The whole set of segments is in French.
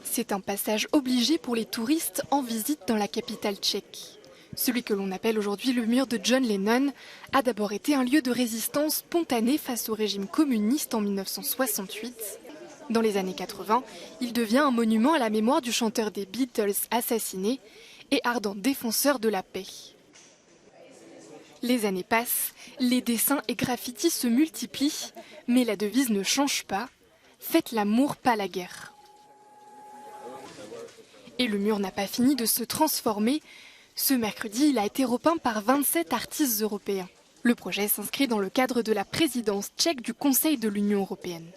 C'est un passage obligé pour les touristes en visite dans la capitale tchèque. Celui que l'on appelle aujourd'hui le mur de John Lennon a d'abord été un lieu de résistance spontanée face au régime communiste en 1968. Dans les années 80, il devient un monument à la mémoire du chanteur des Beatles assassiné et ardent défenseur de la paix. Les années passent, les dessins et graffitis se multiplient, mais la devise ne change pas. Faites l'amour, pas la guerre. Et le mur n'a pas fini de se transformer. Ce mercredi, il a été repeint par 27 artistes européens. Le projet s'inscrit dans le cadre de la présidence tchèque du Conseil de l'Union européenne.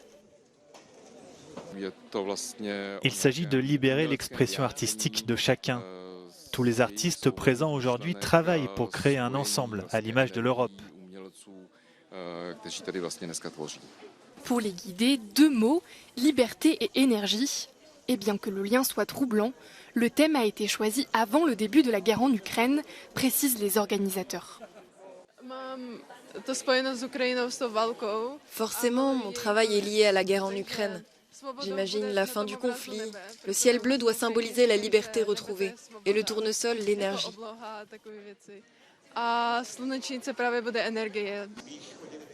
Il s'agit de libérer l'expression artistique de chacun. Tous les artistes présents aujourd'hui travaillent pour créer un ensemble, à l'image de l'Europe. Pour les guider, 2 mots, liberté et énergie. Et bien que le lien soit troublant, le thème a été choisi avant le début de la guerre en Ukraine, précisent les organisateurs. Forcément, mon travail est lié à la guerre en Ukraine. J'imagine la fin du conflit. Le ciel bleu doit symboliser la liberté retrouvée et le tournesol, l'énergie.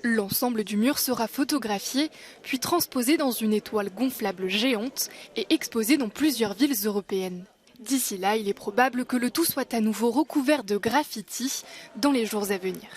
L'ensemble du mur sera photographié, puis transposé dans une étoile gonflable géante et exposé dans plusieurs villes européennes. D'ici là, il est probable que le tout soit à nouveau recouvert de graffitis dans les jours à venir.